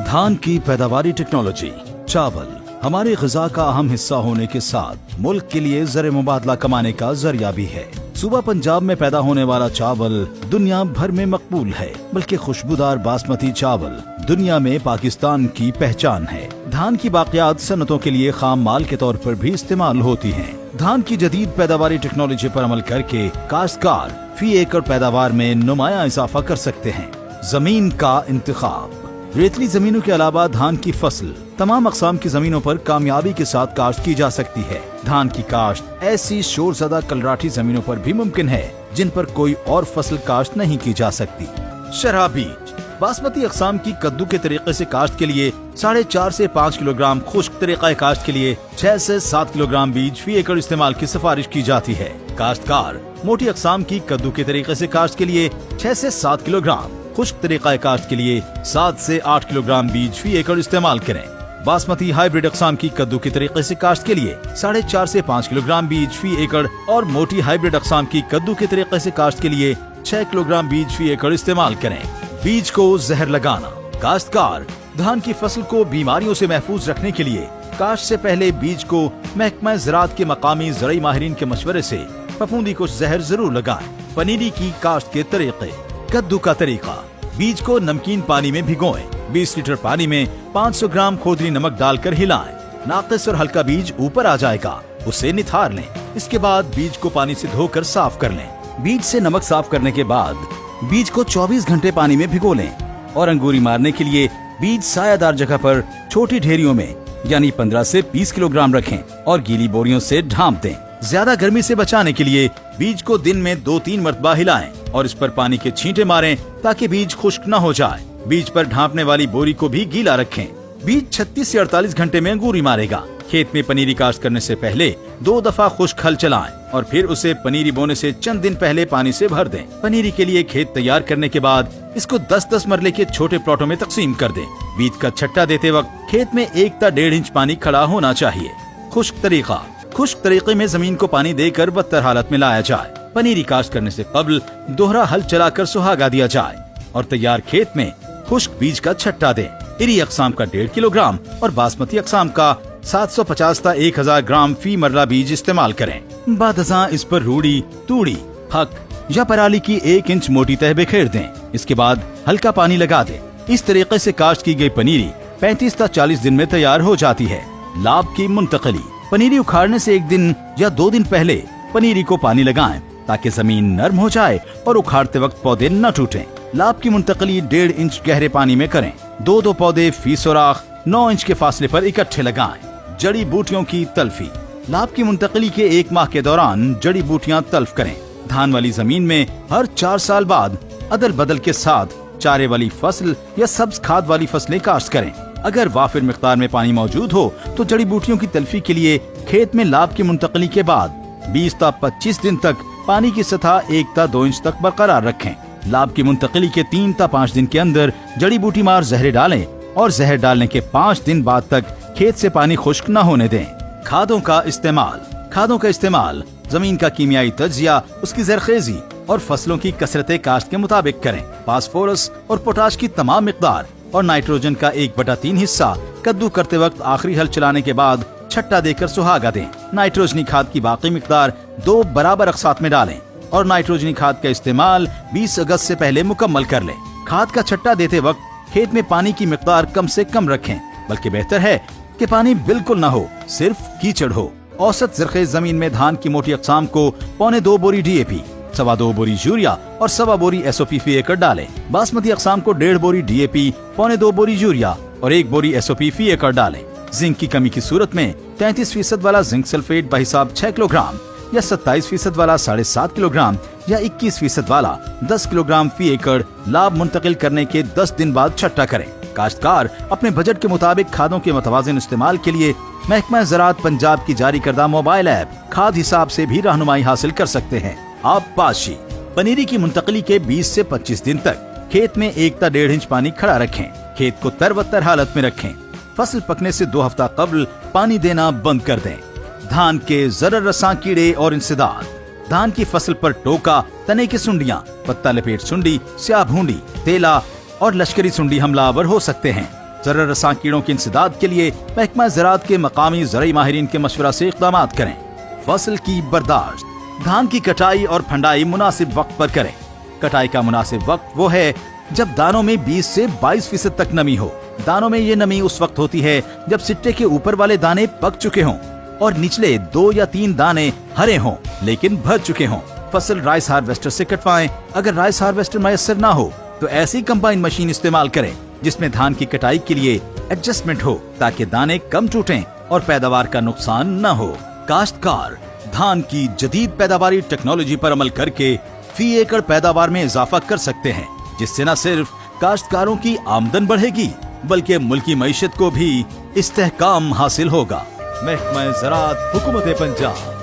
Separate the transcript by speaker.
Speaker 1: धान की पैदावारी टेक्नोलॉजी। चावल हमारी ग़िज़ा का अहम हिस्सा होने के साथ मुल्क के लिए ज़र मुबादला कमाने का जरिया भी है। सूबा पंजाब में पैदा होने वाला चावल दुनिया भर में मकबूल है, बल्कि खुशबूदार बासमती चावल दुनिया में पाकिस्तान की पहचान है। धान की बाक़ियात सनतों के लिए खाम माल के तौर पर भी इस्तेमाल होती हैं। धान की जदीद पैदावारी टेक्नोलॉजी पर अमल करके काश्तकार फी एकड़ पैदावार में नुमाया इजाफा कर सकते हैं। जमीन का इंतखाब। रेतली जमीनों के अलावा धान की फसल तमाम अक़साम की जमीनों पर कामयाबी के साथ काश्त की जा सकती है। धान की काश्त ऐसी शोरज़दा कलराठी जमीनों पर भी मुमकिन है जिन पर कोई और फसल काश्त नहीं की जा सकती। शरह बीज। बासमती अक़साम की कद्दू के तरीके से काश्त के लिए 4.5 से 5 किलोग्राम, खुश्क तरीक़ा काश्त के लिए 6 से 7 किलोग्राम बीज फी एकड़ इस्तेमाल की सिफारिश की जाती है। काश्तकार मोटी अक़साम की कद्दू के तरीके से काश्त के लिए 6 से 7 किलोग्राम, खुश्क तरीक़ा काश्त के लिए 7 से 8 किलोग्राम बीज फी एकड़ इस्तेमाल करें। बासमती हाइब्रिड अक़साम की कद्दू के तरीके से काश्त के लिए 4.5 से 5 किलोग्राम बीज फी एकड़ और मोटी हाइब्रिड अक़साम की कद्दू के तरीके से काश्त के लिए 6 किलोग्राम बीज फी एकड़ इस्तेमाल करें। बीज को जहर लगाना। काश्तकार धान की फसल को बीमारियों से महफूज रखने के लिए काश्त से पहले बीज को महकमा ज़राअत के मकामी ज़राई माहिरीन के मशवरे से फफूंदी को जहर जरूर लगाएं। पनीरी की काश्त के तरीके। कद्दू का तरीका। बीज को नमकीन पानी में भिगोएं। 20 लीटर पानी में 500 ग्राम खोदरी नमक डालकर हिलाएं। नाक़िस और हल्का बीज ऊपर आ जाएगा, उसे निथार लें। इसके बाद बीज को पानी से धोकर साफ कर लें। बीज से नमक साफ करने के बाद बीज को 24 घंटे पानी में भिगो लें और अंगूरी मारने के लिए बीज सायादार जगह पर छोटी ढेरियों में यानी 15 से 20 किलोग्राम रखें और गीली बोरियों से ढांप दें। ज्यादा गर्मी से बचाने के लिए बीज को दिन में 2-3 मरतबा हिलाएं और इस पर पानी के छींटे मारें ताकि बीज खुश्क न हो जाए। बीज पर ढांपने वाली बोरी को भी गीला रखें। बीज 36 से 48 घंटे में अंगूरी मारेगा। खेत में पनीरी काश्त करने से पहले 2 दफा खुश्क हल चलाएं और फिर उसे पनीरी बोने से चंद दिन पहले पानी से भर दें। पनीरी के लिए खेत तैयार करने के बाद इसको 10-10 मरले के छोटे प्लॉटों में तकसीम कर दें। बीज का छट्टा देते वक्त खेत में 1 ता 1.5 इंच पानी खड़ा होना चाहिए। खुश्क तरीका। खुश्क तरीके में जमीन को पानी देकर बदतर हालत में लाया जाए। पनीरी काश्त करने से कबल दोहरा हल चलाकर सुहागा दिया जाए और तैयार खेत में खुश्क बीज का छट्टा दें। इरी अक़साम का 1.5 किलोग्राम और बासमती अक़साम का 750 ता 1000 ग्राम फी मरला बीज इस्तेमाल करें। बादज़ां इस पर रूड़ी, तूड़ी, हक या पराली की 1 इंच मोटी तह बिखेर दें। इसके बाद हल्का पानी लगा दें। इस तरीके से काश्त की गई पनीरी 35 ता 40 दिन में तैयार हो जाती है। लाभ की मुंतकली। पनीरी उखाड़ने से 1 दिन या 2 दिन पहले पनीरी को पानी लगाएं ताकि जमीन नरम हो जाए और उखाड़ते वक्त पौधे न टूटें। लाभ की मुंतकली 1.5 इंच गहरे पानी में करें। 2-2 पौधे फी सुराख 9 इंच के फासले पर इकट्ठे लगाएं। जड़ी बूटियों की तल्फी। लाभ की मुंतकली के 1 माह के दौरान जड़ी बूटियां तल्फ करें। धान वाली जमीन में हर 4 साल बाद अदल बदल के साथ चारे वाली फसल या सब्ज खाद वाली फसलें काश्त करें। अगर वाफिर मिकदार में पानी मौजूद हो तो जड़ी बूटियों की तल्फी के लिए खेत में लाभ की मुंतकली के बाद 20 ता 25 दिन तक पानी की सतह 1 ता 2 इंच तक बरकरार रखें। लाभ की मुंतकली के 3 ता 5 दिन के अंदर जड़ी बूटी मार जहर डालें और जहर डालने के 5 दिन बाद तक खेत से पानी खुश्क न होने दें। खादों का इस्तेमाल। खादों का इस्तेमाल जमीन का कीमियाई तज्जिया, उसकी जरखेजी और फसलों की कसरत काश्त के मुताबिक करें। फास्फोरस और पोटाश की तमाम मिकदार और नाइट्रोजन का 1/3 हिस्सा कद्दू करते वक्त आखिरी हल चलाने के बाद छट्टा देकर सुहागा दें। नाइट्रोजनी खाद की बाकी मिकदार 2 बराबर अक़सात में डालें और नाइट्रोजनी खाद का इस्तेमाल 20 अगस्त से पहले मुकम्मल कर लें। खाद का छट्टा देते वक्त खेत में पानी की मिकदार कम से कम रखें, बल्कि बेहतर है कि पानी बिल्कुल न हो, सिर्फ कीचड़ हो। औसत ज़रख़ेज़ जमीन में धान की मोटी अक़साम को 1.25 बोरी DAP, 2.25 बोरी यूरिया और 1.25 बोरी SOP फी एकड़ डालें। बासमती अक़साम को 1.5 बोरी DAP, 1.25 बोरी यूरिया और 1 बोरी SOP फी एकड़ डालें। जिंक की कमी की सूरत में 33% वाला जिंक सल्फेट बहिसाब 6 किलोग्राम या 27% वाला 7.5 किलोग्राम या 21% वाला 10 किलोग्राम फी एकड़ लाभ मुंतकिल करने के 10 दिन बाद छट्टा करें। काश्तकार अपने बजट के मुताबिक खादों के मुतवाज़िन इस्तेमाल के लिए महकमा ज़राअत पंजाब की जारी करदा मोबाइल ऐप खाद हिसाब से भी रहनुमाई हासिल कर सकते हैं। आप पाशी। पनीरी की मुंतकली के 20 से 25 दिन तक खेत में 1 ता 1.5 इंच पानी खड़ा रखें। खेत को तरबतर हालत में रखें। फसल पकने से 2 हफ्ता कबल पानी देना बंद कर दें। धान के ज़रर रसां कीड़े और इंसदाद। धान की फसल पर टोका, तने की सुंडियां, पत्ता लपेट सुंडी, स्याह भूंडी, तेला और लश्करी सुंडी हमलावर हो सकते हैं। जरर रसां कीड़ों के इंसदाद के लिए महकमा ज़राअत के मकामी ज़रई माहिरीन के मशवरा से इक़दाम करें। फसल की बर्दाश्त, धान की कटाई और फंडाई मुनासिब वक्त पर करें। कटाई का मुनासिब वक्त वो है जब दानों में 20 से 22% तक नमी हो। दानों में ये नमी उस वक्त होती है जब सिट्टे के ऊपर वाले दाने पक चुके हों और निचले 2 या 3 दाने हरे हों लेकिन भर चुके हों। फसल राइस हार्वेस्टर से कटवाएं। अगर राइस हार्वेस्टर मैसर ना हो तो ऐसी कंबाइन मशीन इस्तेमाल करें जिसमें धान की कटाई के लिए एडजस्टमेंट हो ताकि दाने कम टूटें और पैदावार का नुकसान न हो। काश्तकार धान की जदीद पैदावारी टेक्नोलॉजी पर अमल करके फी एकड़ पैदावार में इजाफा कर सकते हैं, जिससे न सिर्फ काश्तकारों की आमदन बढ़ेगी बल्कि मुल्की मईशत को भी इस्तेहकाम हासिल होगा। महकमा ज़राअत, हुकूमत पंजाब।